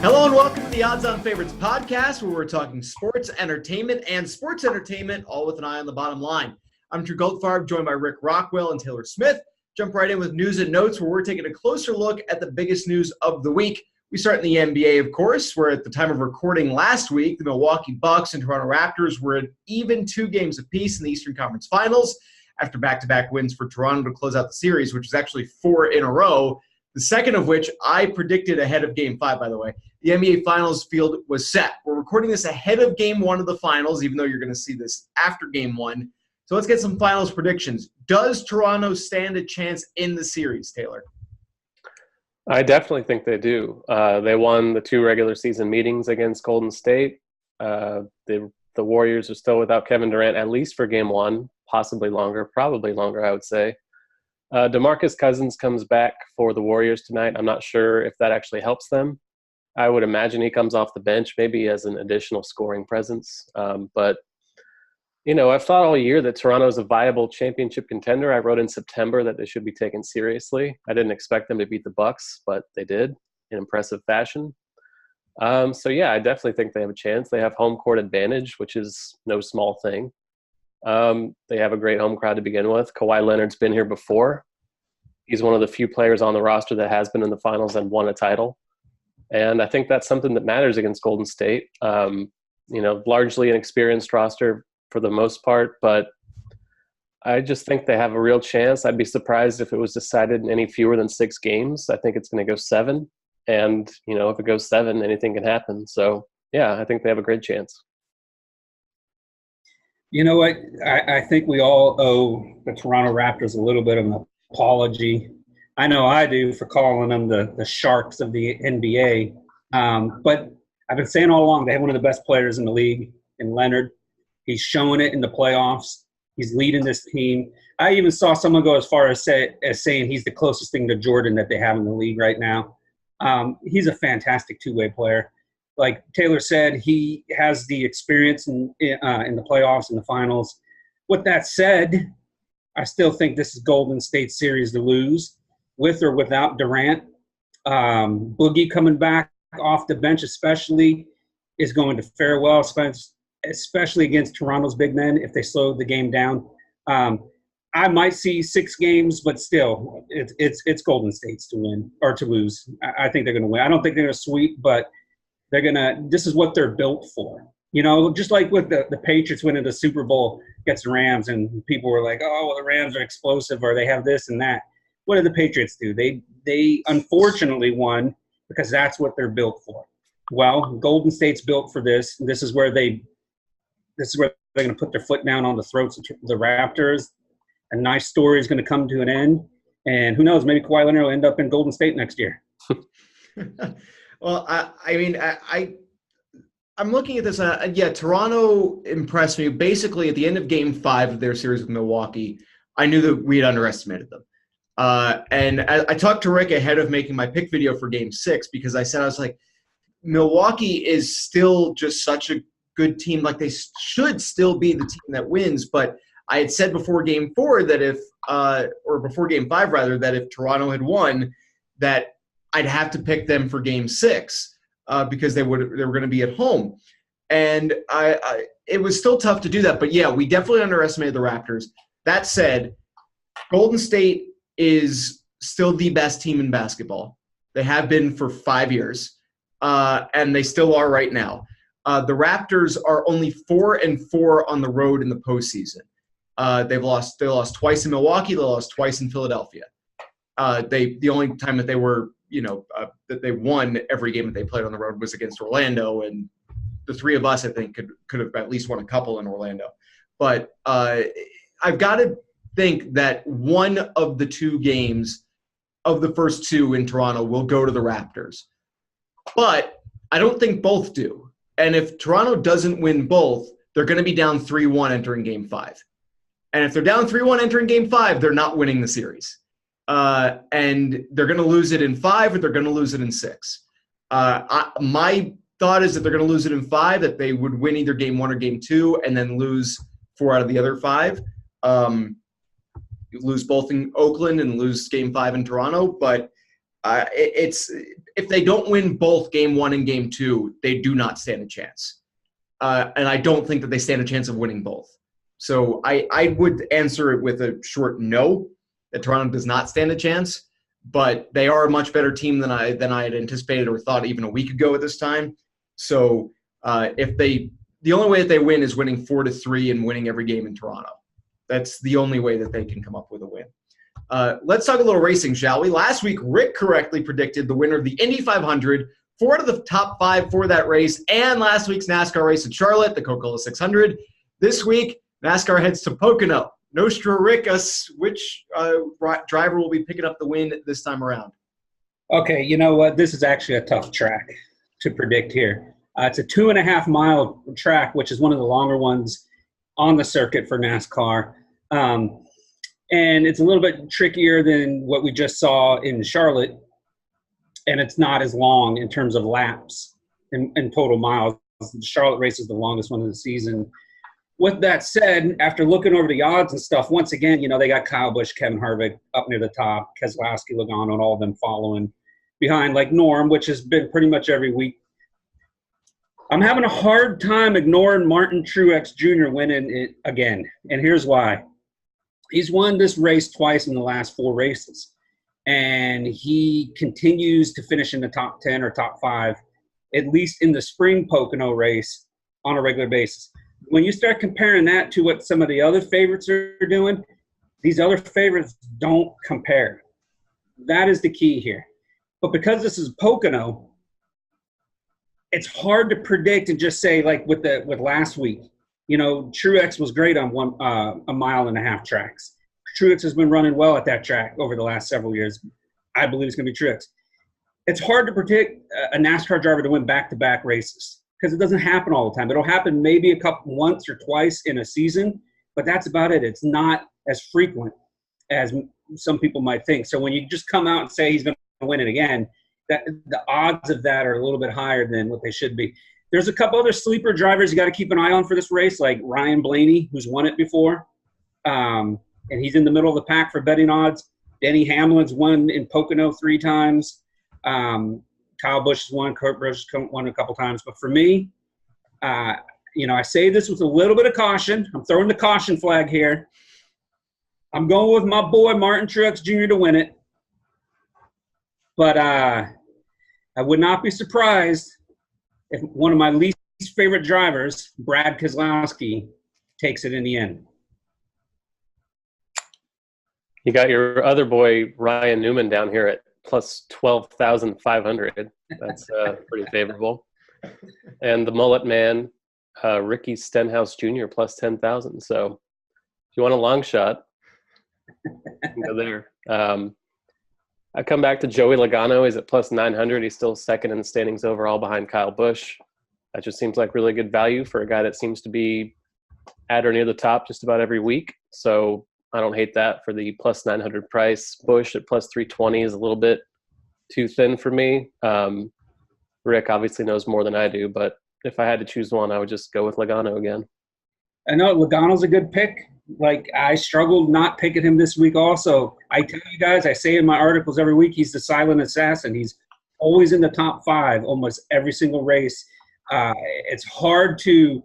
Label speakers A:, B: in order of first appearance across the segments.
A: Hello and welcome to the Odds On Favorites podcast, where we're talking sports, entertainment, all with an eye on the bottom line. I'm Drew Goldfarb, joined by Rick Rockwell and Taylor Smith. Jump right in with news and notes, where we're taking a closer look at the biggest news of the week. We start in the NBA, of course, where at the time of recording last week, the Milwaukee Bucks and Toronto Raptors were at even 2 games apiece in the Eastern Conference Finals after back-to-back wins for Toronto to close out the series, which is actually 4 in a row. The second of which I predicted ahead of Game 5, by the way. The NBA Finals field was set. We're recording this ahead of Game 1 of the Finals, even though you're going to see this after Game 1. So let's get some Finals predictions. Does Toronto stand a chance in the series, Taylor?
B: I definitely think they do. They won the 2 regular season meetings against Golden State. The Warriors are still without Kevin Durant, at least for Game 1, possibly longer, probably longer, I would say. DeMarcus Cousins comes back for the Warriors tonight. I'm not sure if that actually helps them. I would imagine he comes off the bench, maybe as an additional scoring presence. But, you know, I've thought all year that Toronto is a viable championship contender. I wrote in September that they should be taken seriously. I didn't expect them to beat the Bucks, but they did in impressive fashion. So, yeah, I definitely think they have a chance. They have home court advantage, which is no small thing. They have a great home crowd to begin with. Kawhi Leonard's been here before. He's one of the few players on the roster that has been in the finals and won a title. And I think that's something that matters against Golden State. Largely an experienced roster for the most part, but I just think they have a real chance. I'd be surprised if it was decided in any fewer than 6 games. I think it's going to go 7. And, you know, if it goes 7, anything can happen. So, yeah, I think they have a great chance.
C: You know what? I think we all owe the Toronto Raptors a little bit of an apology. I know I do, for calling them the Sharks of the NBA. But I've been saying all along, they have one of the best players in the league in Leonard. He's showing it in the playoffs. He's leading this team. I even saw someone go as far as saying he's the closest thing to Jordan that they have in the league right now. He's a fantastic two-way player. Like Taylor said, he has the experience in the playoffs and the finals. With that said, I still think this is Golden State series to lose, with or without Durant. Boogie coming back off the bench especially is going to fare well, especially against Toronto's big men if they slow the game down. I might see 6 games, but still, it's Golden State's to win or to lose. I think they're going to win. I don't think they're going to sweep, but this is what they're built for. You know, just like with the Patriots winning the Super Bowl against the Rams, and people were like, oh, well, the Rams are explosive, or they have this and that. What did the Patriots do? They unfortunately won because that's what they're built for. Well, Golden State's built for this. This is where they're going to put their foot down on the throats of the Raptors. A nice story is going to come to an end. And who knows, maybe Kawhi Leonard will end up in Golden State next year.
A: Well, I'm looking at this. Toronto impressed me. Basically, at the end of Game 5 of their series with Milwaukee, I knew that we had underestimated them. And I talked to Rick ahead of making my pick video for Game 6 because I was like, Milwaukee is still just such a good team. Like, they should still be the team that wins. But I had said before Game 4 before Game 5 rather, that if Toronto had won, that I'd have to pick them for Game 6 because they were going to be at home. And it was still tough to do that. But, yeah, we definitely underestimated the Raptors. That said, Golden State is still the best team in basketball. They have been for 5 years, and they still are right now. The Raptors are only 4-4 on the road in the postseason. They lost twice in Milwaukee. They lost twice in Philadelphia. The only time that they were that they won every game that they played on the road was against Orlando, and the 3 of us, I think, could have at least won a couple in Orlando. But I've got to think that one of the 2 games of the first 2 in Toronto will go to the Raptors. But I don't think both do. And if Toronto doesn't win both, they're going to be down 3-1 entering Game 5. And if they're down 3-1 entering Game 5, they're not winning the series. And they're going to lose it in 5 or they're going to lose it in 6. My thought is that they're going to lose it in 5, that they would win either Game 1 or Game 2 and then lose 4 out of the other 5. Lose both in Oakland and lose Game 5 in Toronto. But it's if they don't win both game 1 and game 2, they do not stand a chance. And I don't think that they stand a chance of winning both. So I would answer it with a short no, that Toronto does not stand a chance, but they are a much better team than I had anticipated or thought even a week ago at this time. So the only way that they win is winning 4-3 and winning every game in Toronto. That's the only way that they can come up with a win. Let's talk a little racing, shall we? Last week, Rick correctly predicted the winner of the Indy 500, 4 of the top 5 for that race, and last week's NASCAR race in Charlotte, the Coca-Cola 600. This week, NASCAR heads to Pocono. Nostra Rick, which driver will be picking up the win this time around?
C: Okay, you know what? This is actually a tough track to predict here. It's a 2.5-mile track, which is one of the longer ones on the circuit for NASCAR. And it's a little bit trickier than what we just saw in Charlotte. And it's not as long in terms of laps and total miles. The Charlotte race is the longest one of the season. With that said, after looking over the odds and stuff, once again, they got Kyle Busch, Kevin Harvick up near the top, Keselowski, Logano, and all of them following behind like Norm, which has been pretty much every week. I'm having a hard time ignoring Martin Truex Jr. winning it again, and here's why. He's won this race twice in the last 4 races, and he continues to finish in the top 10 or top 5, at least in the spring Pocono race on a regular basis. When you start comparing that to what some of the other favorites are doing, these other favorites don't compare. That is the key here. But because this is Pocono, it's hard to predict and just say, like with last week, Truex was great on 1.5 mile tracks. Truex has been running well at that track over the last several years. I believe it's going to be Truex. It's hard to predict a NASCAR driver to win back-to-back races because it doesn't happen all the time. It'll happen maybe once or twice in a season, but that's about it. It's not as frequent as some people might think. So when you just come out and say he's going to win it again, the odds of that are a little bit higher than what they should be. There's a couple other sleeper drivers you got to keep an eye on for this race, like Ryan Blaney, who's won it before, and he's in the middle of the pack for betting odds. Denny Hamlin's won in Pocono 3 times. Kyle Busch has won. Kurt Busch has won a couple times. But for me, I say this with a little bit of caution. I'm throwing the caution flag here. I'm going with my boy Martin Truex Jr. to win it. But I would not be surprised if one of my least favorite drivers, Brad Keselowski, takes it in the end.
B: You got your other boy, Ryan Newman, down here at plus 12,500. That's pretty favorable. And the mullet man, Ricky Stenhouse Jr., plus 10,000. So if you want a long shot, go there. I come back to Joey Logano. He's at plus 900. He's still second in the standings overall behind Kyle Busch. That just seems like really good value for a guy that seems to be at or near the top just about every week. So I don't hate that for the plus 900 price. Busch at plus 320 is a little bit too thin for me. Rick obviously knows more than I do, but if I had to choose one, I would just go with Logano again.
C: I know Logano's a good pick. Like, I struggled not picking him this week also. I tell you guys, I say in my articles every week, he's the silent assassin. He's always in the top 5 almost every single race. It's hard to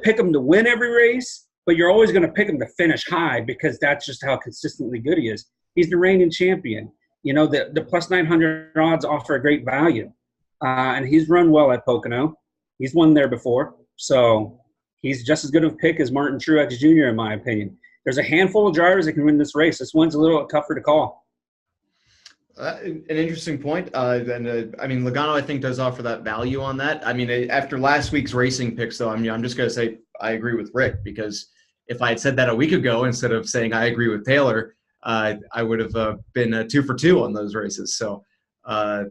C: pick him to win every race, but you're always going to pick him to finish high because that's just how consistently good he is. He's the reigning champion. The plus 900 odds offer a great value. And he's run well at Pocono. He's won there before. So he's just as good of a pick as Martin Truex Jr., in my opinion. There's a handful of drivers that can win this race. This one's a little tougher to call.
A: An interesting point. Logano, I think, does offer that value on that. I mean, after last week's racing picks, though, I'm just going to say I agree with Rick, because if I had said that a week ago instead of saying I agree with Taylor, I would have been 2 for 2 on those races. So I'll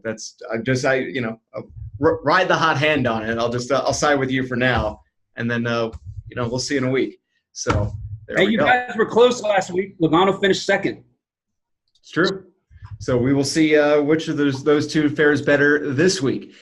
A: ride the hot hand on it. I'll side with you for now. And then, we'll see in a week. So there we go.
C: Guys were close last week. Logano finished second.
A: It's true. So we will see which of those two fares better this week.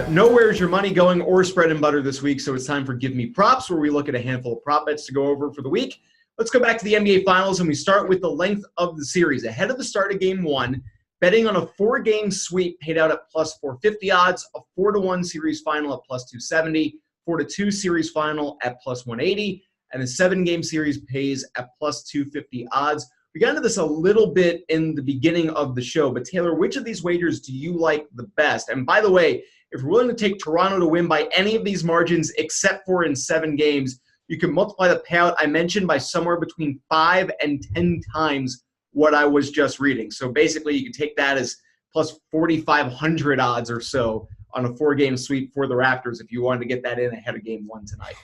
A: Nowhere is your money going or spread and butter this week, so it's time for Give Me Props, where we look at a handful of prop bets to go over for the week. let's go back to the NBA Finals, and we start with the length of the series. Ahead of the start of Game 1, betting on a 4-game sweep paid out at plus 450 odds, a 4-1 series final at plus 270, 4-2 series final at plus 180, and a 7-game series pays at plus 250 odds. We got into this a little bit in the beginning of the show, but Taylor, which of these wagers do you like the best? And by the way, if you're willing to take Toronto to win by any of these margins except for in 7 games, you can multiply the payout I mentioned by somewhere between 5 and 10 times what I was just reading. So basically, you can take that as plus 4,500 odds or so on a 4-game sweep for the Raptors if you wanted to get that in ahead of Game 1 tonight.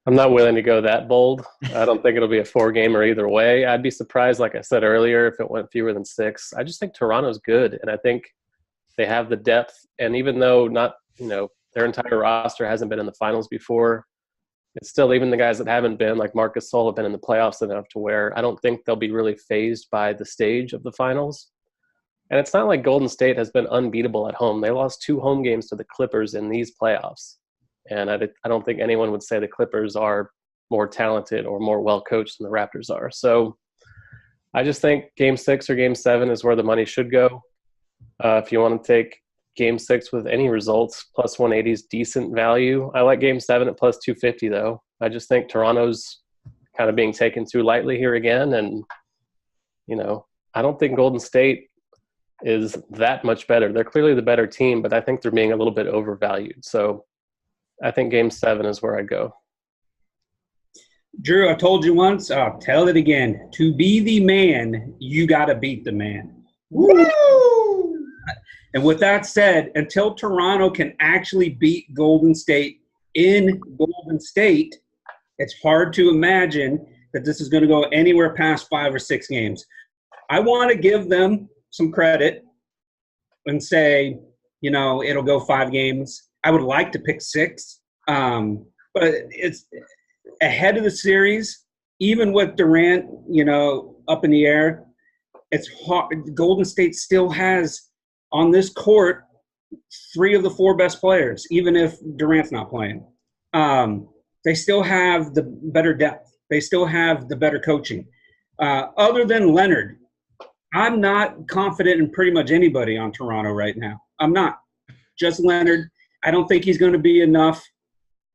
B: I'm not willing to go that bold. I don't think it'll be a 4-gamer either way. I'd be surprised, like I said earlier, if it went fewer than 6. I just think Toronto's good, and I think they have the depth. And even though their entire roster hasn't been in the finals before, it's still, even the guys that haven't been, like Marc Gasol, have been in the playoffs enough to where I don't think they'll be really fazed by the stage of the finals. And it's not like Golden State has been unbeatable at home. They lost 2 home games to the Clippers in these playoffs. And I don't think anyone would say the Clippers are more talented or more well-coached than the Raptors are. So I just think Game 6 or Game 7 is where the money should go. If you want to take Game 6 with any results, plus 180 is decent value. I like Game 7 at plus 250, though. I just think Toronto's kind of being taken too lightly here again. And, I don't think Golden State is that much better. They're clearly the better team, but I think they're being a little bit overvalued. So I think Game 7 is where I go.
C: Drew, I told you once, I'll tell it again. To be the man, you got to beat the man. Woo! And with that said, until Toronto can actually beat Golden State in Golden State, it's hard to imagine that this is going to go anywhere past 5 or 6 games. I want to give them some credit and say, it'll go 5 games. I would like to pick 6, but it's ahead of the series, even with Durant, up in the air. It's hard. Golden State still has on this court 3 of the 4 best players, even if Durant's not playing. They still have the better depth. They still have the better coaching. Other than Leonard, I'm not confident in pretty much anybody on Toronto right now. I'm not. Just Leonard. I don't think he's going to be enough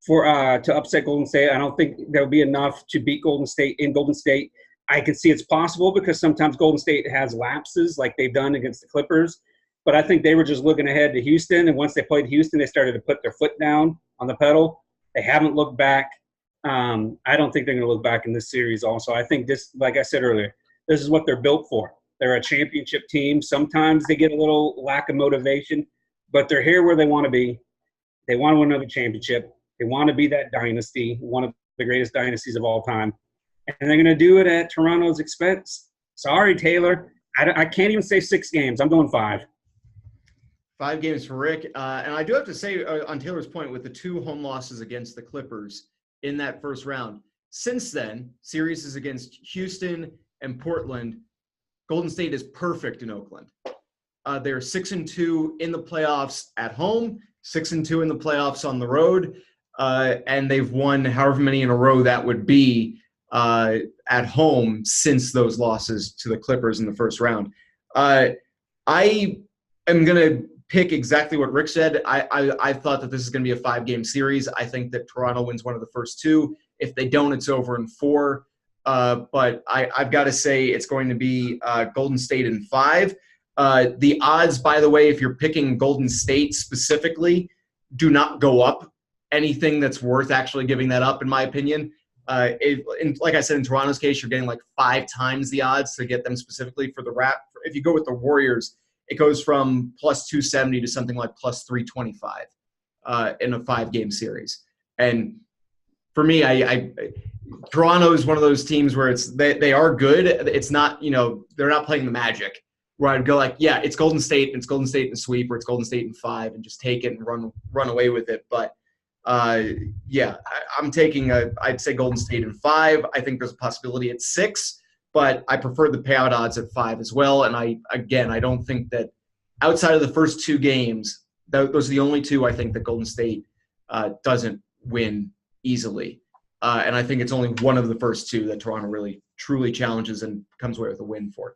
C: to upset Golden State. I don't think there'll be enough to beat Golden State in Golden State. I can see it's possible because sometimes Golden State has lapses like they've done against the Clippers. But I think they were just looking ahead to Houston, and once they played Houston, they started to put their foot down on the pedal. They haven't looked back. I don't think they're going to look back in this series also. I think this, like I said earlier, this is what they're built for. They're a championship team. Sometimes they get a little lack of motivation, but they're here where they want to be. They want to win another championship. They want to be that dynasty, one of the greatest dynasties of all time. And they're going to do it at Toronto's expense. Sorry, Taylor. I can't even say 6 games. I'm going 5.
A: 5 games for Rick. And I do have to say, on Taylor's point, with the 2 home losses against the Clippers in that first round, since then, series is against Houston and Portland. Golden State is perfect in Oakland. They're 6-2 in the playoffs at home, 6-2 in the playoffs on the road, and they've won however many in a row that would be at home since those losses to the Clippers in the first round. I am going to pick exactly what Rick said. I thought that this is going to be a 5-game series. I think that Toronto wins one of the first 2. If they don't, it's over in 4. But I've got to say it's going to be Golden State in 5. The odds, by the way, if you're picking Golden State specifically, do not go up anything that's worth actually giving that up, in my opinion. Like I said, in Toronto's case, you're getting like 5 times the odds to get them specifically for the If you go with the Warriors, it goes from plus 270 to something like plus 325 in a 5-game series. And for me, Toronto is one of those teams where they are good. It's not, they're not playing the Magic where I'd go like, yeah, it's Golden State, and it's Golden State in sweep, or it's Golden State in 5, and just take it and run away with it. But yeah, I'm taking I'd say Golden State in 5. I think there's a possibility at 6, but I prefer the payout odds at 5 as well. And I don't think that outside of the first 2 games, those are the only 2 I think that Golden State doesn't win easily. And I think it's only one of the first two that Toronto really truly challenges and comes away with a win for.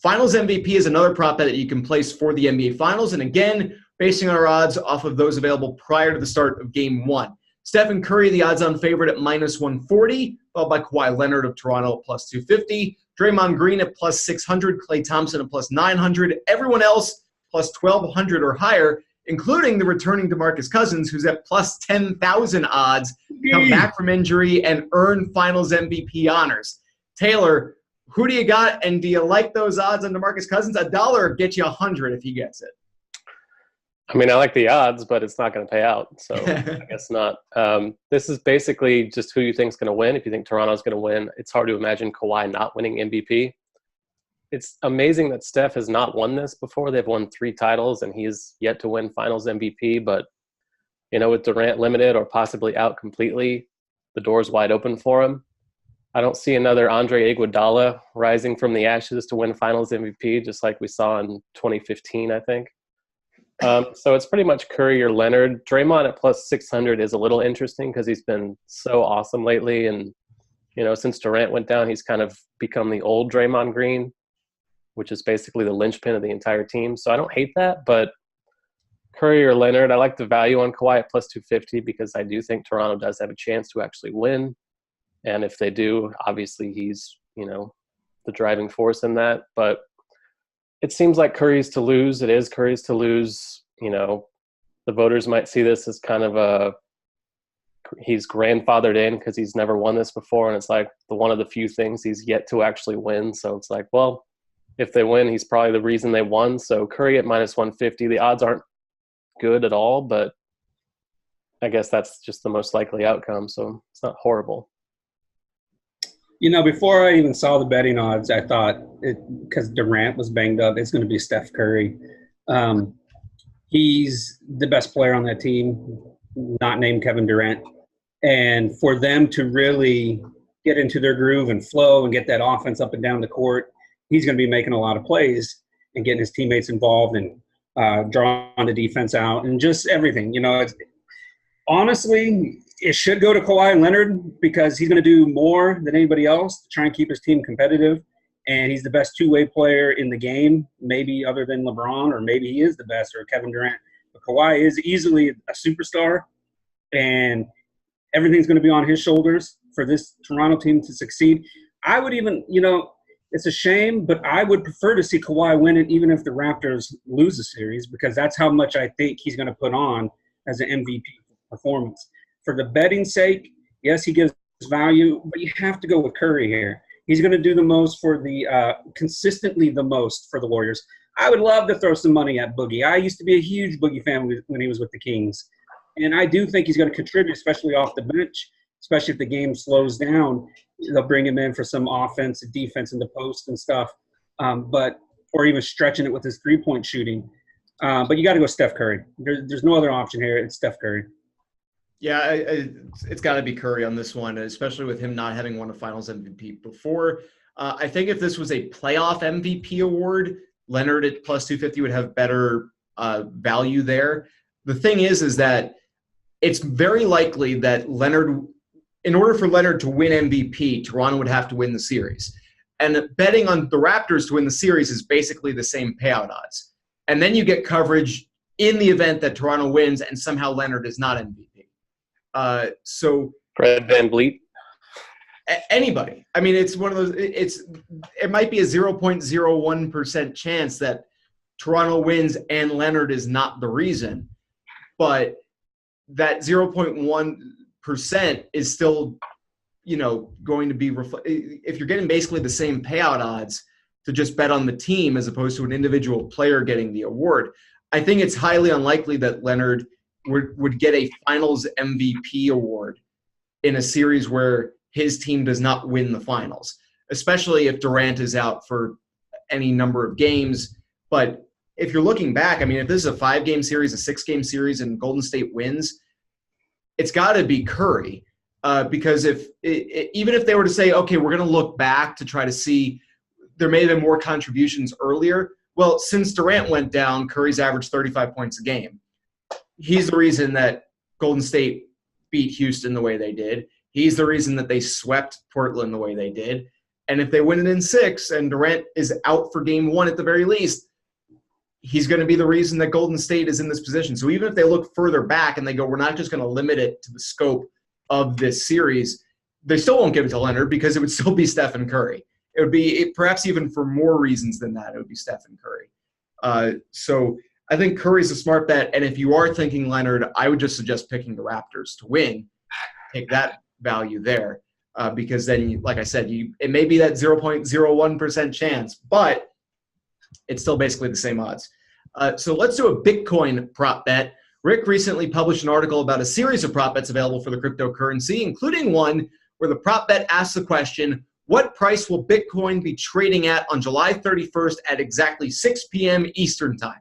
A: Finals MVP is another prop bet that you can place for the NBA Finals. And again, basing our odds off of those available prior to the start of Game 1. Stephen Curry, the odds-on favorite at -140, followed by Kawhi Leonard of Toronto at +250. Draymond Green at +600. Klay Thompson at +900. Everyone else +1,200 or higher, including the returning DeMarcus Cousins, who's at +10,000 odds, come back from injury and earn Finals MVP honors. Taylor, who do you got, and do you like those odds on DeMarcus Cousins? $1 gets you 100 if he gets it.
B: I mean, I like the odds, but it's not going to pay out, so I guess not. This is basically just who you think is going to win. If you think Toronto's going to win, it's hard to imagine Kawhi not winning MVP. It's amazing that Steph has not won this before. They've won 3 titles, and he's yet to win Finals MVP. But, with Durant limited or possibly out completely, the door's wide open for him. I don't see another Andre Iguodala rising from the ashes to win Finals MVP, just like we saw in 2015, I think. So it's pretty much Curry or Leonard. Draymond at +600 is a little interesting because he's been so awesome lately. And, since Durant went down, he's kind of become the old Draymond Green, which is basically the linchpin of the entire team. So I don't hate that, but Curry or Leonard, I like the value on Kawhi at +250 because I do think Toronto does have a chance to actually win. And if they do, obviously he's, the driving force in that. But it seems like Curry's to lose. It is Curry's to lose. The voters might see this as kind of he's grandfathered in because he's never won this before. And it's like one of the few things he's yet to actually win. So it's like, well, if they win, he's probably the reason they won. So Curry at -150, the odds aren't good at all, but I guess that's just the most likely outcome. So it's not horrible.
C: Before I even saw the betting odds, I thought because Durant was banged up, it's going to be Steph Curry. He's the best player on that team, not named Kevin Durant. And for them to really get into their groove and flow and get that offense up and down the court, he's going to be making a lot of plays and getting his teammates involved and drawing the defense out and just everything. Honestly, it should go to Kawhi Leonard because he's going to do more than anybody else to try and keep his team competitive. And he's the best two-way player in the game, maybe other than LeBron, or maybe he is the best, or Kevin Durant. But Kawhi is easily a superstar, and everything's going to be on his shoulders for this Toronto team to succeed. I would even, it's a shame, but I would prefer to see Kawhi win it even if the Raptors lose the series because that's how much I think he's going to put on as an MVP performance. For the betting sake, yes, he gives value, but you have to go with Curry here. He's going to do the most for consistently the most for the Warriors. I would love to throw some money at Boogie. I used to be a huge Boogie fan when he was with the Kings. And I do think he's going to contribute, especially off the bench, especially if the game slows down. They'll bring him in for some offense and defense in the post and stuff, or even stretching it with his three-point shooting. But you got to go Steph Curry. There's no other option here. It's Steph Curry.
A: Yeah, it's got to be Curry on this one, especially with him not having won a Finals MVP before. I think if this was a playoff MVP award, Leonard at +250 would have better value there. The thing is that it's very likely that Leonard, in order for Leonard to win MVP, Toronto would have to win the series. And betting on the Raptors to win the series is basically the same payout odds. And then you get coverage in the event that Toronto wins and somehow Leonard is not MVP. So
B: Fred VanVleet,
A: anybody. I mean, it's one of those. It might be a 0.01% chance that Toronto wins and Leonard is not the reason, but that 0.1% is still, going to be if you're getting basically the same payout odds to just bet on the team as opposed to an individual player getting the award. I think it's highly unlikely that Leonard would get a Finals MVP award in a series where his team does not win the Finals, especially if Durant is out for any number of games. But if you're looking back, I mean, if this is a 5-game series, a 6-game series, and Golden State wins, it's got to be Curry. Because even if they were to say, okay, we're going to look back to try to see there may have been more contributions earlier. Well, since Durant went down, Curry's averaged 35 points a game. He's the reason that Golden State beat Houston the way they did. He's the reason that they swept Portland the way they did. And if they win it in 6 and Durant is out for game 1 at the very least, he's going to be the reason that Golden State is in this position. So even if they look further back and they go, we're not just going to limit it to the scope of this series, they still won't give it to Leonard because it would still be Stephen Curry. It would be perhaps even for more reasons than that, it would be Stephen Curry. So I think Curry's a smart bet. And if you are thinking Leonard, I would just suggest picking the Raptors to win. Take that value there because then, like I said, it may be that 0.01% chance, but it's still basically the same odds. So let's do a Bitcoin prop bet. Rick recently published an article about a series of prop bets available for the cryptocurrency, including one where the prop bet asks the question, what price will Bitcoin be trading at on July 31st at exactly 6 p.m. Eastern Time?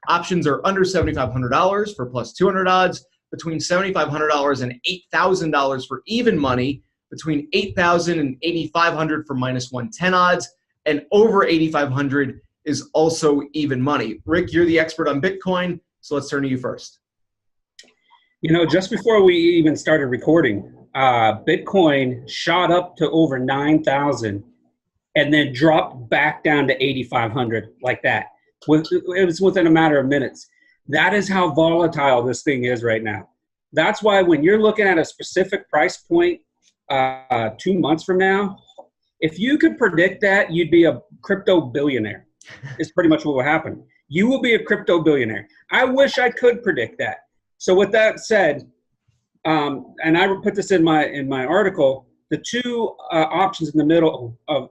A: Options are under $7,500 for plus 200 odds, between $7,500 and $8,000 for even money, between $8,000 and $8,500 for minus 110 odds, and over $8,500 is also even money. Rick, you're the expert on Bitcoin, so let's turn to you first.
C: Just before we even started recording, Bitcoin shot up to over 9,000 and then dropped back down to 8,500 like that. It was within a matter of minutes. That is how volatile this thing is right now. That's why when you're looking at a specific price point 2 months from now, if you could predict that, you'd be a crypto billionaire. It's pretty much what will happen. You will be a crypto billionaire. I wish I could predict that. So with that said, and I put this in my article, the two options in the middle of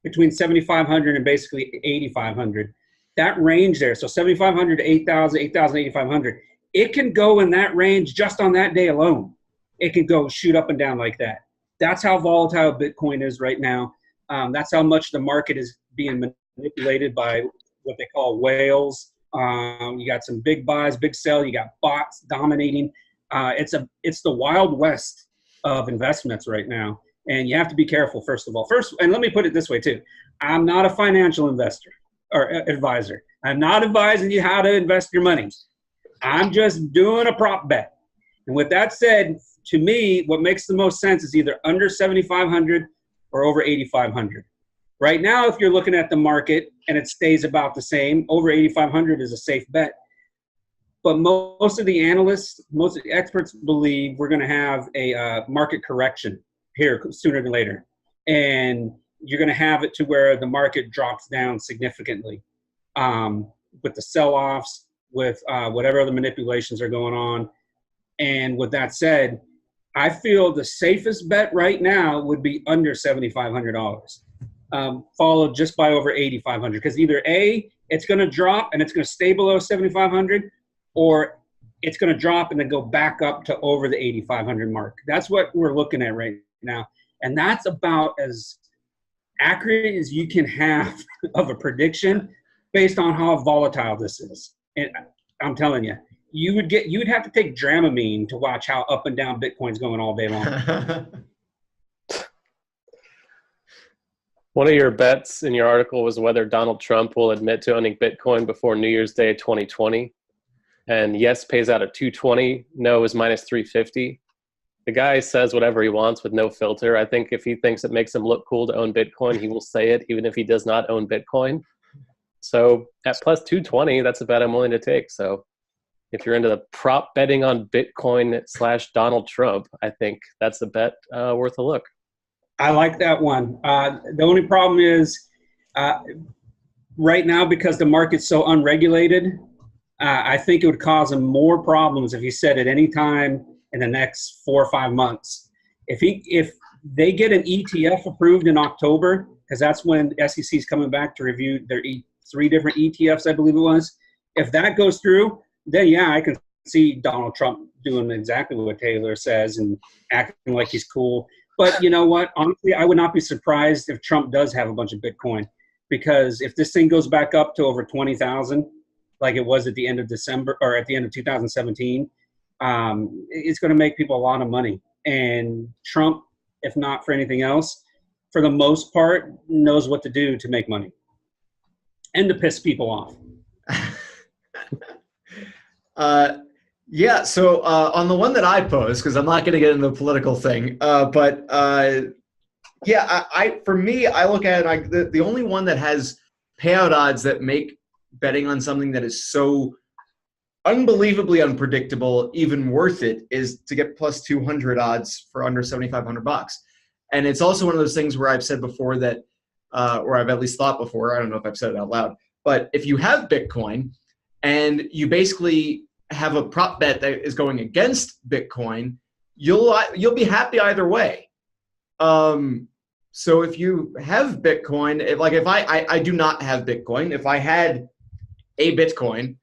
C: between 7,500 and basically 8,500, that range there. So 7,500 to 8,000, 8,000, 8,500. It can go in that range just on that day alone. It can go shoot up and down like that. That's how volatile Bitcoin is right now. That's how much the market is being manipulated by what they call whales. You got some big buys, big sell. You got bots dominating. It's the Wild West of investments right now, and you have to be careful. First, and let me put it this way too: I'm not a financial investor or advisor. I'm not advising you how to invest your money. I'm just doing a prop bet. And with that said, to me, what makes the most sense is either under 7,500 or over 8,500. Right now, if you're looking at the market and it stays about the same, over 8,500 is a safe bet. But most of the analysts, most of the experts believe we're going to have a market correction here sooner than later. And you're going to have it to where the market drops down significantly with the sell-offs, with whatever other manipulations are going on. And with that said, I feel the safest bet right now would be under $7,500. Followed just by over 8,500, because either A, it's going to drop and it's going to stay below 7,500, or it's going to drop and then go back up to over the 8,500 mark. That's what we're looking at right now, and that's about as accurate as you can have of a prediction based on how volatile this is. And I'm telling you, you would have to take Dramamine to watch how up and down Bitcoin's going all day long.
B: One of your bets in your article was whether Donald Trump will admit to owning Bitcoin before New Year's Day 2020. And yes pays out at 220, no is minus 350. The guy says whatever he wants with no filter. I think if he thinks it makes him look cool to own Bitcoin, he will say it even if he does not own Bitcoin. So at plus 220, that's a bet I'm willing to take. So if you're into the prop betting on Bitcoin / Donald Trump, I think that's a bet worth a look.
C: I like that one. The only problem is right now, because the market's so unregulated, I think it would cause him more problems if he said at any time in the next 4 or 5 months. If they get an ETF approved in October, because that's when SEC is coming back to review their 3 different ETFs, I believe it was. If that goes through, then yeah, I can see Donald Trump doing exactly what Taylor says and acting like he's cool. But you know what? Honestly, I would not be surprised if Trump does have a bunch of Bitcoin, because if this thing goes back up to over 20,000, like it was at the end of December or at the end of 2017, it's going to make people a lot of money. And Trump, if not for anything else, for the most part, knows what to do to make money and to piss people off.
A: Yeah, so on the one that I posed, because I'm not going to get into the political thing, yeah, for me, I look at it, the only one that has payout odds that make betting on something that is so unbelievably unpredictable even worth it is to get plus 200 odds for under 7,500 bucks. And it's also one of those things where I've said before that, or I've at least thought before, I don't know if I've said it out loud, but if you have Bitcoin and you basically have a prop bet that is going against Bitcoin, you'll be happy either way. So if you have Bitcoin, if I do not have Bitcoin, if I had a Bitcoin,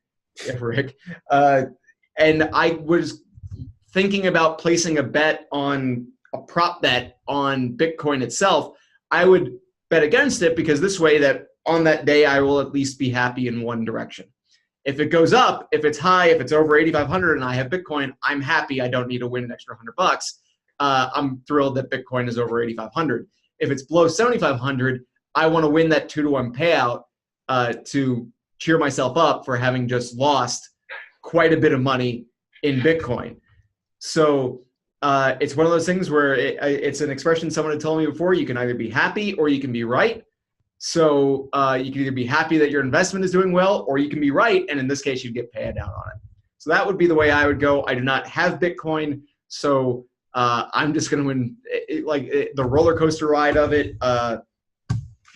A: yeah, Rick, and I was thinking about placing a bet on a prop bet on Bitcoin itself, I would bet against it because this way that on that day I will at least be happy in one direction. If it goes up, if it's high, if it's over 8,500 and I have Bitcoin, I'm happy. I don't need to win an extra $100. I'm thrilled that Bitcoin is over 8,500. If it's below 7,500, I want to win that 2-to-1 payout to cheer myself up for having just lost quite a bit of money in Bitcoin. So it's one of those things where it's an expression someone had told me before. You can either be happy or you can be right. So you can either be happy that your investment is doing well, or you can be right, and in this case, you'd get paid out on it. So that would be the way I would go. I do not have Bitcoin, so I'm just going to win the roller coaster ride of it.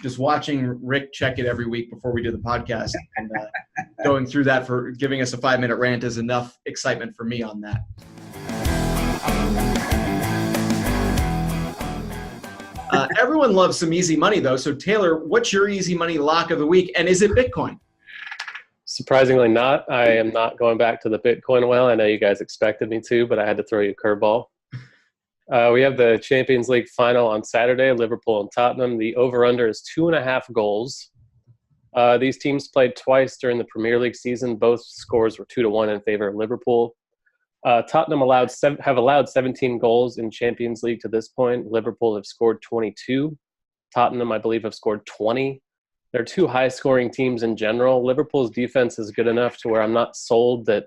A: Just watching Rick check it every week before we do the podcast, and going through that for giving us a 5-minute rant is enough excitement for me on that. Everyone loves some easy money, though. So, Taylor, what's your easy money lock of the week, and is it Bitcoin?
B: Surprisingly not. I am not going back to the Bitcoin well. I know you guys expected me to, but I had to throw you a curveball. We have the Champions League final on Saturday, Liverpool and Tottenham. The over-under is 2.5 goals. These teams played twice during the Premier League season. Both scores were 2-1 in favor of Liverpool. Tottenham have allowed 17 goals in Champions League to this point. Liverpool have scored 22. Tottenham, I believe, have scored 20. They're two high-scoring teams in general. Liverpool's defense is good enough to where I'm not sold that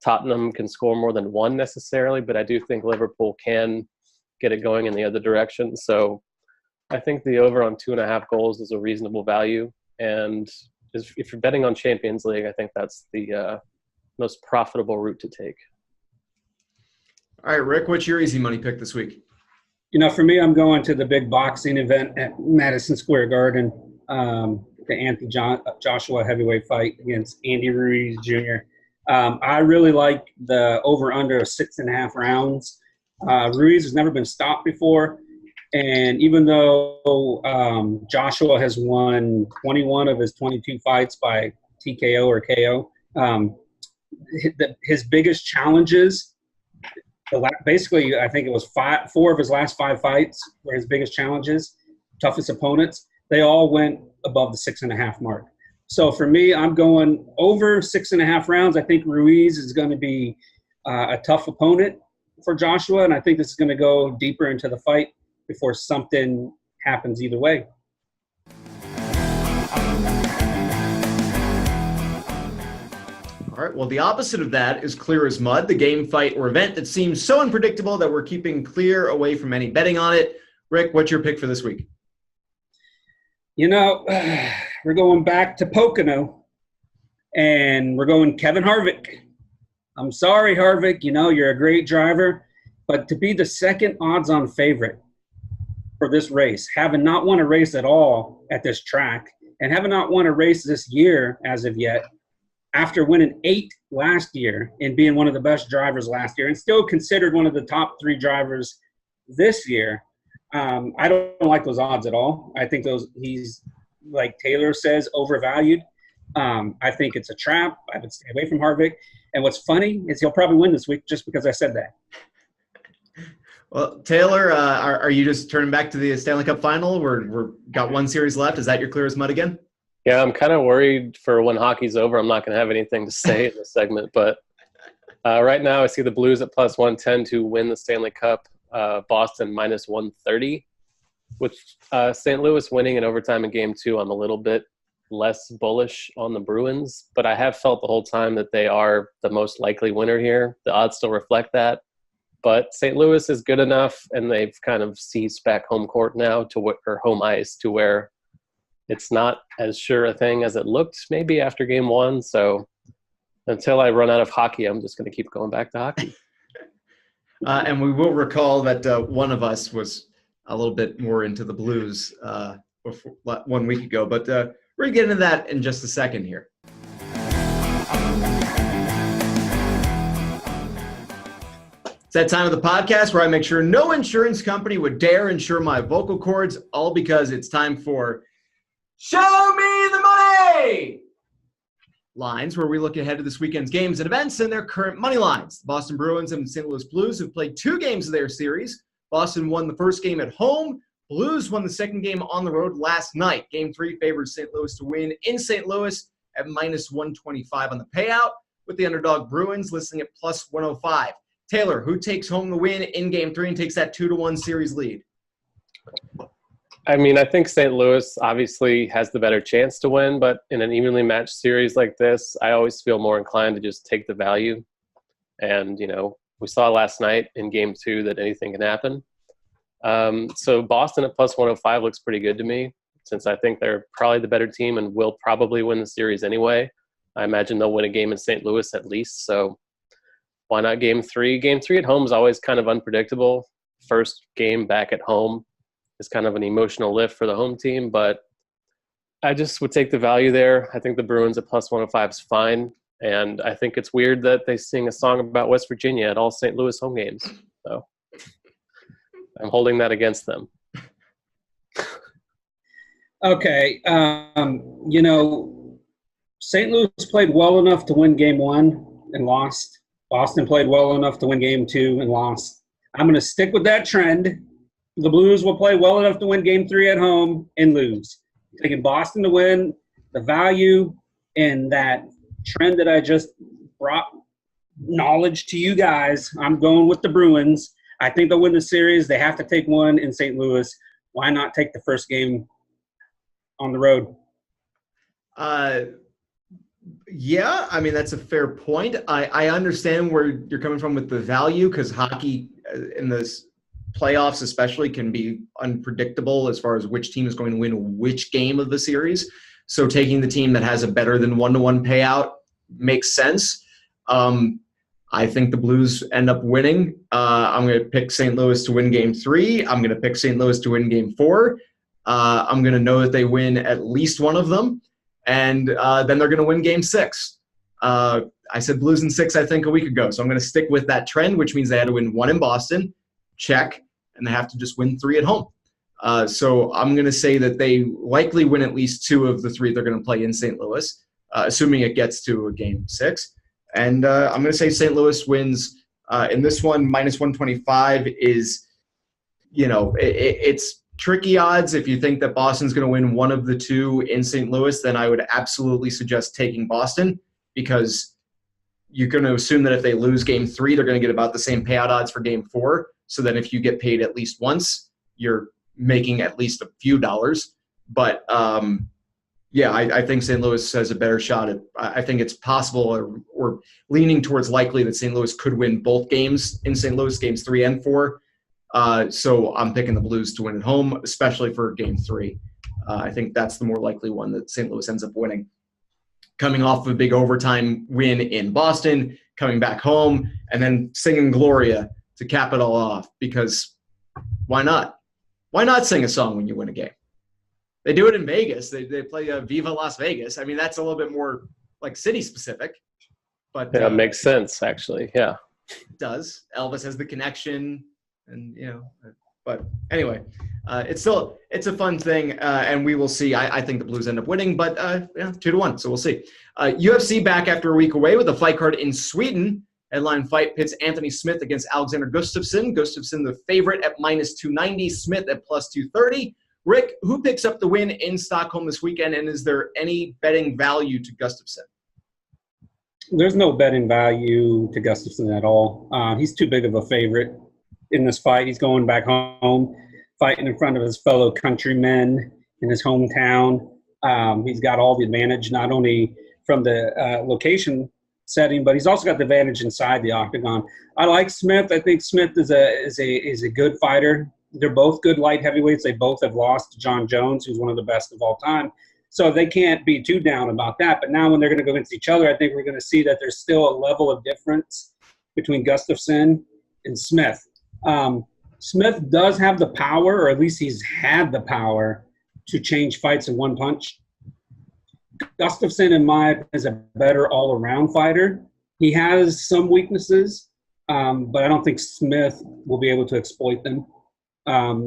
B: Tottenham can score more than one necessarily, but I do think Liverpool can get it going in the other direction. So I think the over on 2.5 goals is a reasonable value. And if you're betting on Champions League, I think that's the most profitable route to take.
A: All right, Rick, what's your easy money pick this week?
C: For me, I'm going to the big boxing event at Madison Square Garden, the Anthony Joshua heavyweight fight against Andy Ruiz Jr. I really like the over-under of 6.5 rounds. Ruiz has never been stopped before, and even though Joshua has won 21 of his 22 fights by TKO or KO, his biggest challenges – basically, I think it was 4 of his last 5 fights were his biggest challenges, toughest opponents. They all went above the 6.5 mark. So for me, I'm going over 6.5 rounds. I think Ruiz is going to be a tough opponent for Joshua, and I think this is going to go deeper into the fight before something happens either way.
A: All right, well, the opposite of that is clear as mud, the game, fight, or event that seems so unpredictable that we're keeping clear away from any betting on it. Rick, what's your pick for this week?
C: We're going back to Pocono, and we're going Kevin Harvick. I'm sorry, Harvick. You're a great driver, but to be the second odds-on favorite for this race, having not won a race at all at this track, and having not won a race this year as of yet, after winning 8 last year and being one of the best drivers last year and still considered one of the top 3 drivers this year, I don't like those odds at all. I think he's, like Taylor says, overvalued. I think it's a trap. I would stay away from Harvick. And what's funny is he'll probably win this week just because I said that.
A: Well, Taylor, are you just turning back to the Stanley Cup final? We're got one series left. Is that your clear as mud again?
B: Yeah, I'm kind of worried for when hockey's over. I'm not going to have anything to say in this segment. But right now I see the Blues at plus 110 to win the Stanley Cup, Boston minus 130. With St. Louis winning in overtime in Game 2, I'm a little bit less bullish on the Bruins, but I have felt the whole time that they are the most likely winner here. The odds still reflect that. But St. Louis is good enough, and they've kind of seized back home court now or home ice to where it's not as sure a thing as it looked maybe after game one. So until I run out of hockey, I'm just going to keep going back to hockey.
A: And we will recall that one of us was a little bit more into the Blues before, 1 week ago. But we're going to get into that in just a second here. It's that time of the podcast where I make sure no insurance company would dare insure my vocal cords, all because it's time for Show Me the Money! Lines, where we look ahead to this weekend's games and events and their current money lines. The Boston Bruins and St. Louis Blues have played 2 games of their series. Boston won the first game at home. Blues won the second game on the road last night. Game 3 favors St. Louis to win in St. Louis at minus 125 on the payout, with the underdog Bruins listing at plus 105. Taylor, who takes home the win in Game 3 and takes that 2-1 series lead?
B: I mean, I think St. Louis obviously has the better chance to win, but in an evenly matched series like this, I always feel more inclined to just take the value. And, we saw last night in Game 2 that anything can happen. So Boston at plus 105 looks pretty good to me, since I think they're probably the better team and will probably win the series anyway. I imagine they'll win a game in St. Louis at least, so why not Game 3? Game 3 at home is always kind of unpredictable. First game back at home is kind of an emotional lift for the home team, but I just would take the value there. I think the Bruins at plus 105 is fine, and I think it's weird that they sing a song about West Virginia at all St. Louis home games. So I'm holding that against them.
C: Okay. St. Louis played well enough to win Game 1 and lost. Boston played well enough to win Game 2 and lost. I'm going to stick with that trend. The Blues will play well enough to win Game 3 at home and lose. Taking Boston to win, the value in that trend that I just brought knowledge to you guys, I'm going with the Bruins. I think they'll win the series. They have to take one in St. Louis. Why not take the first game on the road?
A: Yeah, I mean, that's a fair point. I understand where you're coming from with the value, because hockey in this playoffs especially can be unpredictable as far as which team is going to win which game of the series. So taking the team that has a better than 1-1 payout makes sense. I think the Blues end up winning. I'm going to pick St. Louis to win Game 3. I'm going to pick St. Louis to win Game 4. I'm going to know that they win at least one of them. And then they're going to win Game 6. I said Blues in 6, I think, a week ago. So I'm going to stick with that trend, which means they had to win 1 in Boston. Check. And they have to just win 3 at home. So I'm going to say that they likely win at least 2 of the 3 they're going to play in St. Louis, assuming it gets to a Game 6. And I'm going to say St. Louis wins in this one. Minus 125 is, it's tricky odds. If you think that Boston's going to win one of the 2 in St. Louis, then I would absolutely suggest taking Boston, because you're going to assume that if they lose Game 3, they're going to get about the same payout odds for Game 4. So then if you get paid at least once, you're making at least a few dollars. But, I think St. Louis has a better shot at – I think it's possible or leaning towards likely that St. Louis could win both games in St. Louis, Games 3 and 4. So I'm picking the Blues to win at home, especially for Game 3. I think that's the more likely one that St. Louis ends up winning. Coming off of a big overtime win in Boston, coming back home, and then singing Gloria to cap it all off, because why not? Why not sing a song when you win a game? They do it in Vegas. They play Viva Las Vegas. I mean, that's a little bit more like city specific. But
B: yeah, it makes sense, actually. Yeah.
A: It does. Elvis has the connection, and but anyway, it's a fun thing, and we will see. I think the Blues end up winning, but 2-1, so we'll see. UFC back after a week away with a fight card in Sweden. Headline fight pits Anthony Smith against Alexander Gustafsson. Gustafsson the favorite at minus 290, Smith at plus 230. Rick, who picks up the win in Stockholm this weekend, and is there any betting value to Gustafsson?
C: There's no betting value to Gustafsson at all. He's too big of a favorite in this fight. He's going back home, fighting in front of his fellow countrymen in his hometown. He's got all the advantage, not only from the location setting, but he's also got the advantage inside the octagon. I like Smith. I think Smith is a good fighter. They're both good light heavyweights. They both have lost to John Jones, who's one of the best of all time. So they can't be too down about that. But now when they're going to go against each other, I think we're going to see that there's still a level of difference between Gustafsson and Smith. Smith does have the power, or at least he's had the power, to change fights in one punch. Gustafsson, in my opinion, is a better all-around fighter. He has some weaknesses, but I don't think Smith will be able to exploit them.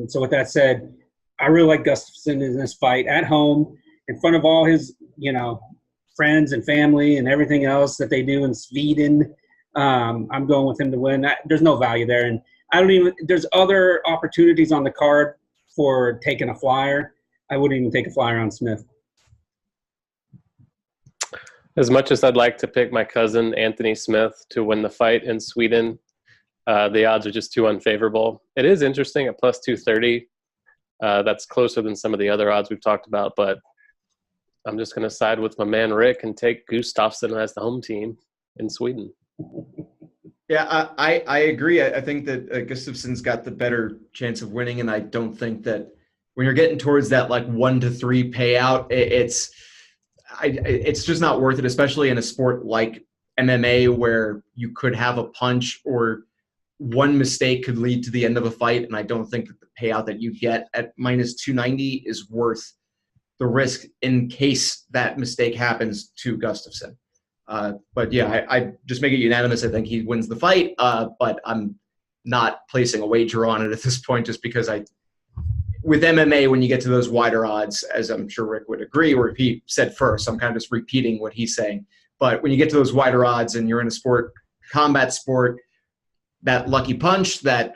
C: So with that said, I really like Gustafsson in this fight at home in front of all his, friends and family and everything else that they do in Sweden. I'm going with him to win. There's no value there. And there's other opportunities on the card for taking a flyer. I wouldn't even take a flyer on Smith.
B: As much as I'd like to pick my cousin Anthony Smith to win the fight in Sweden, the odds are just too unfavorable. It is interesting at plus 230. That's closer than some of the other odds we've talked about, but I'm just going to side with my man Rick and take Gustafsson as the home team in Sweden.
A: Yeah, I agree. I think that Gustafsson's got the better chance of winning, and I don't think that when you're getting towards that 1-3 payout, it's just not worth it, especially in a sport like MMA where you could have a punch or one mistake could lead to the end of a fight, and I don't think that the payout that you get at minus 290 is worth the risk in case that mistake happens to Gustafsson. But yeah, I just make it unanimous. I think he wins the fight, but I'm not placing a wager on it at this point just because with MMA, when you get to those wider odds, as I'm sure Rick would agree, or if he said first, I'm kind of just repeating what he's saying. But when you get to those wider odds and you're in a combat sport, that lucky punch, that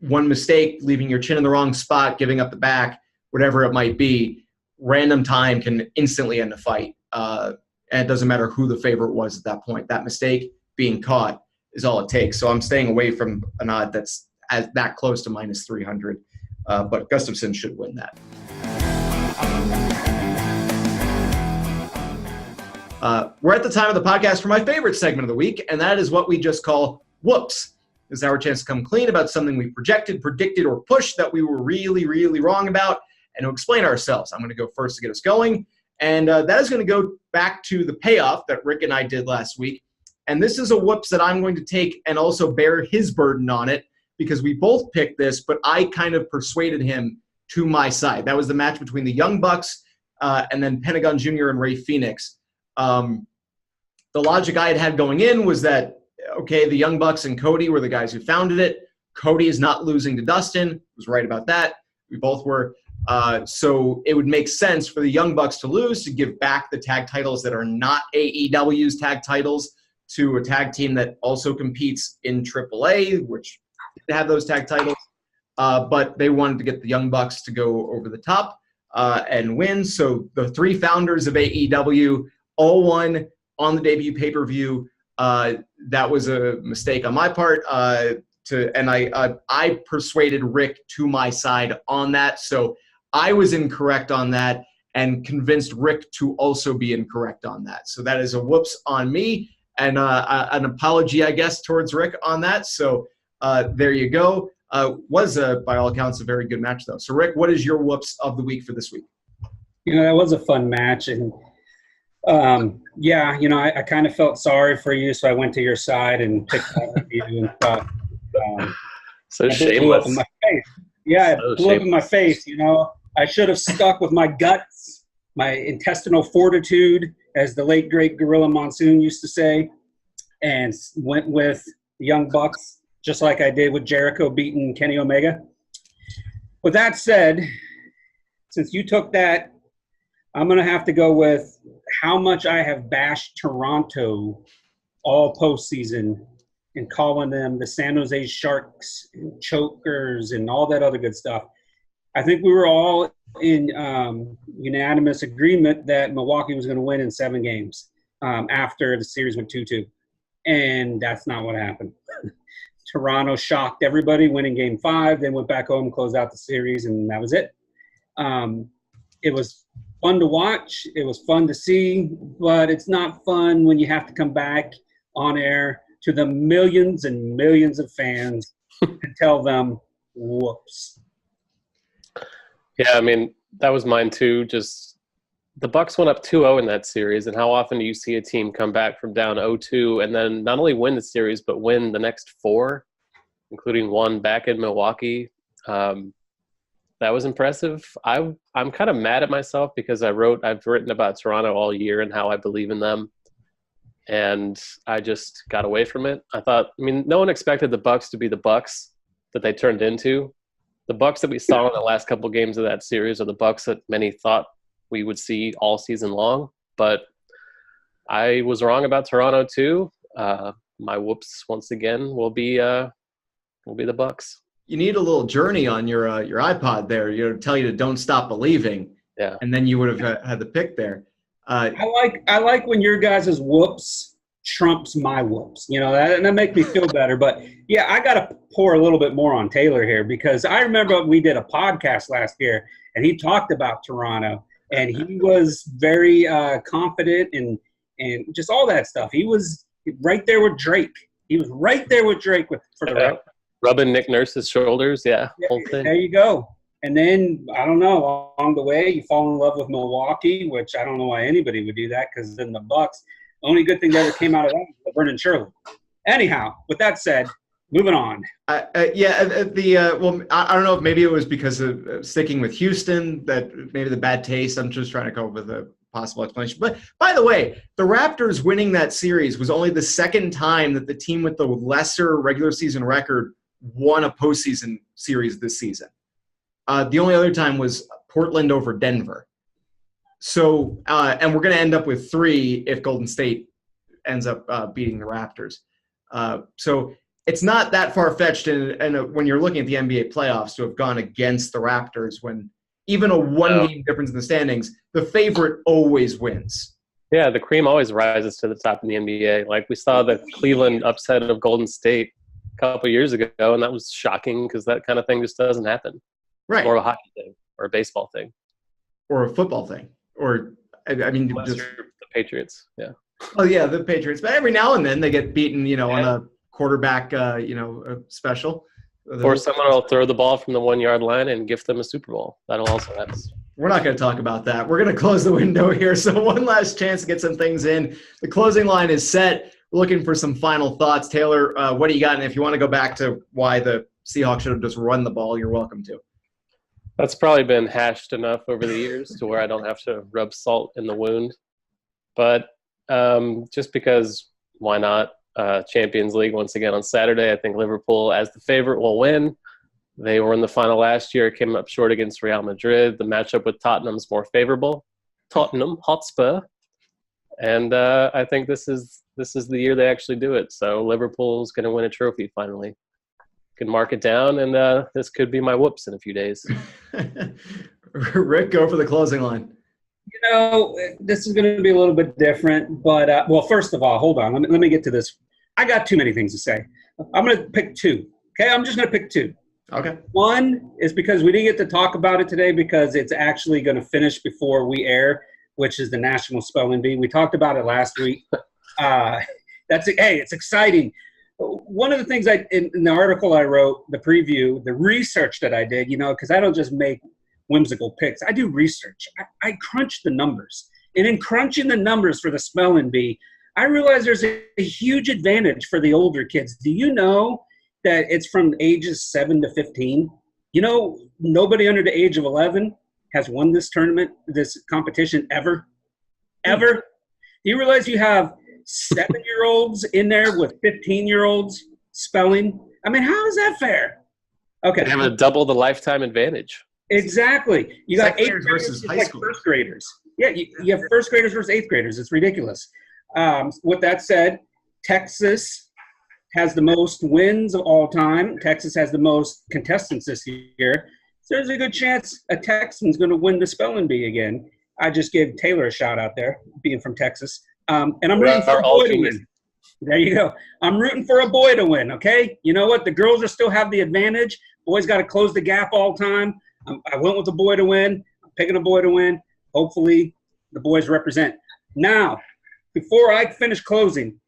A: one mistake, leaving your chin in the wrong spot, giving up the back, whatever it might be, random time can instantly end a fight. And it doesn't matter who the favorite was at that point. That mistake being caught is all it takes. So I'm staying away from an odd that's that close to minus 300. But Gustafsson should win that. We're at the time of the podcast for my favorite segment of the week, and that is what we just call Whoops. This is our chance to come clean about something we projected, predicted, or pushed that we were really, really wrong about, and to explain ourselves. I'm going to go first to get us going, and that is going to go back to the payoff that Rick and I did last week. And this is a whoops that I'm going to take and also bear his burden on it, because we both picked this, but I kind of persuaded him to my side. That was the match between the Young Bucks and then Pentagon Jr. and Ray Phoenix. The logic I had going in was that, okay, the Young Bucks and Cody were the guys who founded it. Cody is not losing to Dustin. Was right about that. We both were. So it would make sense for the Young Bucks to lose, to give back the tag titles that are not AEW's tag titles to a tag team that also competes in AAA, which have those tag titles. But they wanted to get the Young Bucks to go over the top and win. So the three founders of AEW all won on the debut pay-per-view. That was a mistake on my part. I persuaded Rick to my side on that. So I was incorrect on that and convinced Rick to also be incorrect on that. So that is a whoops on me and an apology, I guess, towards Rick on that. So there you go. Was, by all accounts, a very good match, though. So, Rick, what is your whoops of the week for this week?
C: That was a fun match. And, I kind of felt sorry for you, so I went to your side and picked that you and thought,
B: so shameless.
C: Yeah, it blew up in my face. I should have stuck with my guts, my intestinal fortitude, as the late, great Gorilla Monsoon used to say, and went with the Young Bucks, just like I did with Jericho beating Kenny Omega. With that said, since you took that, I'm going to have to go with how much I have bashed Toronto all postseason and calling them the San Jose Sharks, and chokers, and all that other good stuff. I think we were all in unanimous agreement that Milwaukee was going to win in 7 games after the series went 2-2. And that's not what happened. Toronto shocked everybody, winning Game 5, then went back home, closed out the series, and that was it. It was fun to watch. It was fun to see, but it's not fun when you have to come back on air to the millions and millions of fans and tell them, whoops.
B: Yeah, I mean, that was mine too. Just the Bucks went up 2-0 in that series, and how often do you see a team come back from down 0-2 and then not only win the series but win the next 4, including one back in Milwaukee? That was impressive. I'm kind of mad at myself because I've written about Toronto all year and how I believe in them, and I just got away from it. No one expected the Bucks to be the Bucks that they turned into. The Bucks that we saw in the last couple games of that series are the Bucks that many thought we would see all season long. But I was wrong about Toronto too. My whoops once again will be the Bucks.
A: You need a little journey on your iPod there. Tell you to don't stop believing.
B: Yeah,
A: and then you would have had the pick there.
C: I like when your guys' whoops trumps my whoops. That makes me feel better. But yeah, I got to pour a little bit more on Taylor here because I remember we did a podcast last year and he talked about Toronto and he was very confident and just all that stuff. He was right there with Drake. He was right there with Drake for the Raptors.
B: Rubbing Nick Nurse's shoulders. Yeah, whole thing.
C: There you go. And then, I don't know, along the way, you fall in love with Milwaukee, which I don't know why anybody would do that because then the Bucks, the only good thing that ever came out of that was Laverne and Shirley. Anyhow, with that said, moving on.
A: Well, I don't know if maybe it was because of sticking with Houston, that maybe the bad taste. I'm just trying to come up with a possible explanation. But by the way, the Raptors winning that series was only the second time that the team with the lesser regular season record won a postseason series this season. The only other time was Portland over Denver. So, and we're going to end up with 3 if Golden State ends up beating the Raptors. So it's not that far-fetched and when you're looking at the NBA playoffs to have gone against the Raptors when even a one-game difference in the standings, the favorite always wins.
B: Yeah, the cream always rises to the top in the NBA. Like we saw the Cleveland upset of Golden State a couple years ago, and that was shocking because that kind of thing just doesn't happen.
A: Right.
B: Or a hockey thing, or a baseball thing.
A: Or a football thing. Or, I mean, just
B: the Patriots, yeah.
A: Oh, yeah, the Patriots. But every now and then they get beaten, on a quarterback, special.
B: Or someone will throw the ball from the 1-yard line and gift them a Super Bowl. That'll also happen.
A: We're not going to talk about that. We're going to close the window here. So one last chance to get some things in. The closing line is set. We're looking for some final thoughts. Taylor, what do you got? And if you want to go back to why the Seahawks should have just run the ball, you're welcome to.
B: That's probably been hashed enough over the years to where I don't have to rub salt in the wound. But just because, why not? Champions League once again on Saturday. I think Liverpool, as the favorite, will win. They were in the final last year, came up short against Real Madrid. The matchup with Tottenham's more favorable. Tottenham Hotspur. And I think this is the year they actually do it. So Liverpool's going to win a trophy finally. Can mark it down, and this could be my whoops in a few days.
A: Rick, go for the closing line.
C: This is going to be a little bit different, but first of all, hold on. Let me get to this. I got too many things to say. I'm going to pick 2. Okay, I'm just going to pick 2.
A: Okay. One
C: is because we didn't get to talk about it today because it's actually going to finish before we air, which is the National Spelling Bee. We talked about it last week. It's exciting. One of the things in the article I wrote, the preview, the research that I did, because I don't just make whimsical picks. I do research. I crunch the numbers. And in crunching the numbers for the spelling bee, I realize there's a huge advantage for the older kids. Do you know that it's from ages 7 to 15? Nobody under the age of 11 has won this tournament, this competition ever. Ever. Do you realize you have 7-year-olds in there with 15-year-olds spelling? I mean, how is that fair? Okay.
B: They have a double the lifetime advantage.
C: Exactly. You got 8th graders
A: versus high school.
C: First graders. Yeah, you have first graders versus 8th graders. It's ridiculous. With that said, Texas has the most wins of all time. Texas has the most contestants this year. So there's a good chance a Texan's going to win the spelling bee again. I just gave Taylor a shout out there, being from Texas. And I'm rooting for a boy to win. There you go. I'm rooting for a boy to win, okay? You know what? The girls will still have the advantage. Boys got to close the gap all time. I went with the boy to win. I'm picking a boy to win. Hopefully the boys represent. Now, before I finish closing,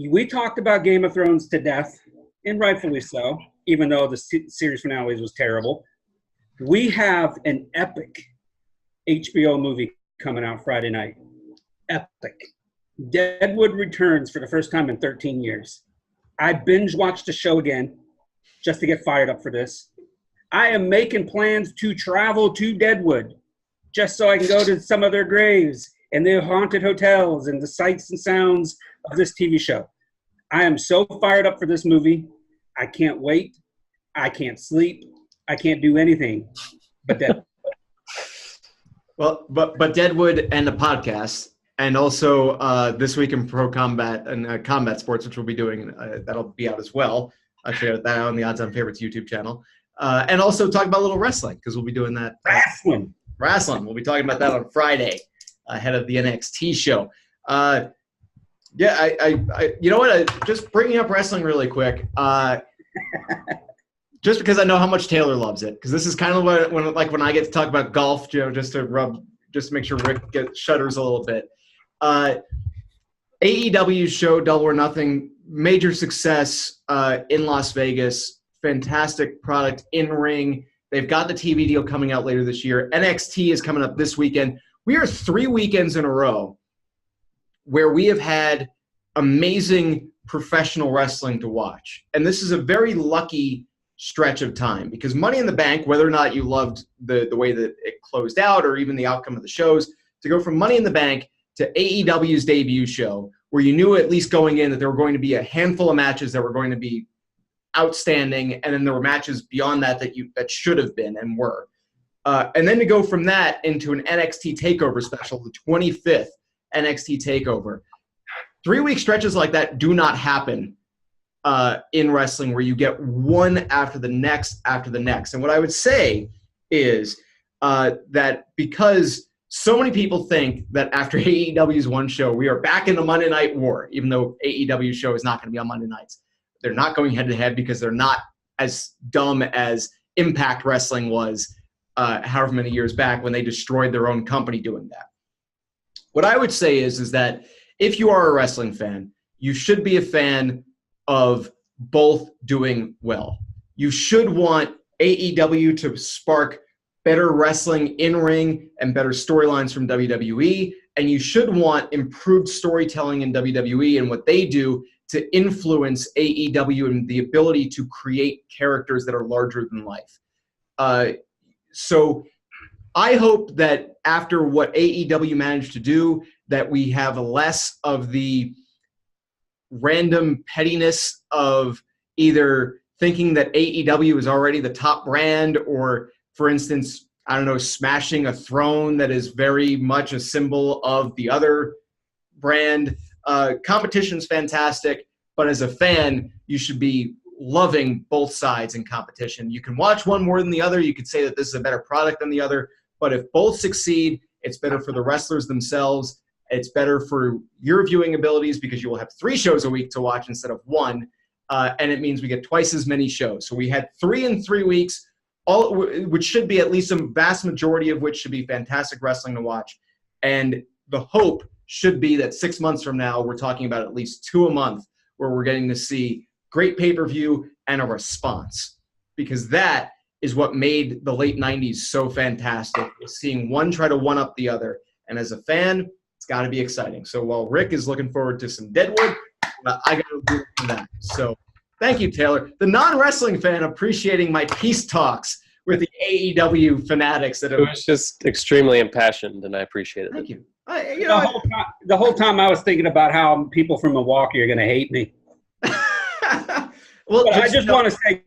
C: we talked about Game of Thrones to death, and rightfully so, even though the series finale was terrible. We have an epic HBO movie coming out Friday night. Epic. Deadwood returns for the first time in 13 years. I binge watched the show again just to get fired up for this. I am making plans to travel to Deadwood just so I can go to some of their graves and their haunted hotels and the sights and sounds of this TV show. I am so fired up for this movie. I can't wait. I can't sleep. I can't do anything but Deadwood.
A: Well, but Deadwood and the podcast, and also This Week in Pro Combat and Combat Sports, which we'll be doing, that'll be out as well. I'll share that on the Odds On Favorites YouTube channel. And also talk about a little wrestling, because we'll be doing that. Wrestling. We'll be talking about that on Friday, ahead of the NXT show. Yeah, I you know what? Just bringing up wrestling really quick. Just because I know how much Taylor loves it, because this is kind of when I get to talk about golf, just to make sure Rick shudders a little bit. AEW's show Double or Nothing, major success in Las Vegas, fantastic product in ring. They've got the TV deal coming out later this year. NXT is coming up this weekend. We are 3 weekends in a row where we have had amazing professional wrestling to watch, and this is a very lucky stretch of time, because Money in the Bank, whether or not you loved the way that it closed out or even the outcome of the shows, to go from Money in the Bank to AEW's debut show, where you knew at least going in that there were going to be a handful of matches that were going to be outstanding, and then there were matches beyond that should have been and were. And then to go from that into an NXT TakeOver special, the 25th NXT TakeOver. 3-week stretches like that do not happen in wrestling, where you get one after the next after the next. And what I would say is that because so many people think that after AEW's one show, we are back in the Monday Night War, even though AEW's show is not going to be on Monday nights. They're not going head-to-head because they're not as dumb as Impact Wrestling was however many years back when they destroyed their own company doing that. What I would say is that if you are a wrestling fan, you should be a fan of both doing well. You should want AEW to spark better wrestling in-ring and better storylines from WWE, and you should want improved storytelling in WWE and what they do to influence AEW and the ability to create characters that are larger than life. So I hope that after what AEW managed to do, that we have less of the random pettiness of either thinking that AEW is already the top brand, or, for instance, I don't know, smashing a throne that is very much a symbol of the other brand. Competition's fantastic, but as a fan, you should be loving both sides in competition. You can watch one more than the other. You could say that this is a better product than the other, but if both succeed, it's better for the wrestlers themselves. It's better for your viewing abilities because you will have 3 shows a week to watch instead of 1, and it means we get twice as many shows. So we had 3 in 3 weeks, all which should be at least a vast majority of which should be fantastic wrestling to watch. And the hope should be that 6 months from now, we're talking about at least 2 a month where we're getting to see great pay-per-view and a response, because that is what made the late 90s so fantastic, is seeing one try to one-up the other. And as a fan, it's got to be exciting. So while Rick is looking forward to some Deadwood, I got to do that. So thank you, Taylor. The non-wrestling fan appreciating my peace talks with the AEW fanatics. It
B: was just extremely impassioned, and I appreciate it.
A: Thank you.
C: The whole time I was thinking about how people from Milwaukee are going to hate me.
A: Well,
C: I just want to say,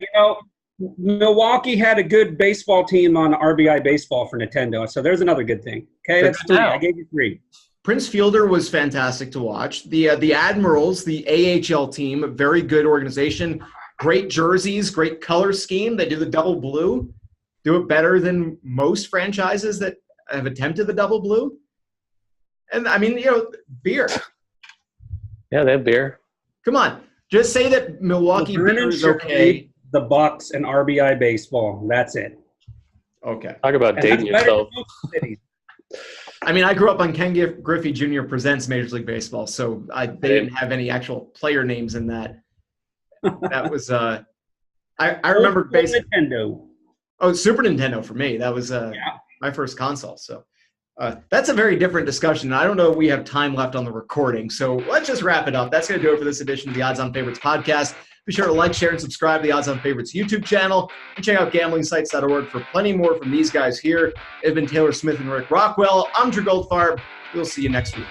C: Milwaukee had a good baseball team on RBI Baseball for Nintendo, so there's another good thing. Okay, that's 3. I gave you 3.
A: Prince Fielder was fantastic to watch. The Admirals, the AHL team, a very good organization. Great jerseys, great color scheme. They do the double blue. Do it better than most franchises that have attempted the double blue. And, I mean, beer.
B: Yeah, they have beer.
A: Come on. Just say that Milwaukee beer is okay.
C: The Bucks and RBI Baseball. That's it.
A: Okay.
B: Talk about dating yourself.
A: I mean, I grew up on Ken Griffey Jr. Presents Major League Baseball, so they didn't have any actual player names in that. That was I remember basically
C: Nintendo.
A: Oh, Super Nintendo for me. That was my first console. So that's a very different discussion. I don't know if we have time left on the recording, so let's just wrap it up. That's going to do it for this edition of the Odds On Favorites podcast. Be sure to like, share, and subscribe to the Odds On Favorites YouTube channel, and check out gamblingsites.org for plenty more from these guys here. They've been Taylor Smith and Rick Rockwell. I'm Drew Goldfarb. We'll see you next week.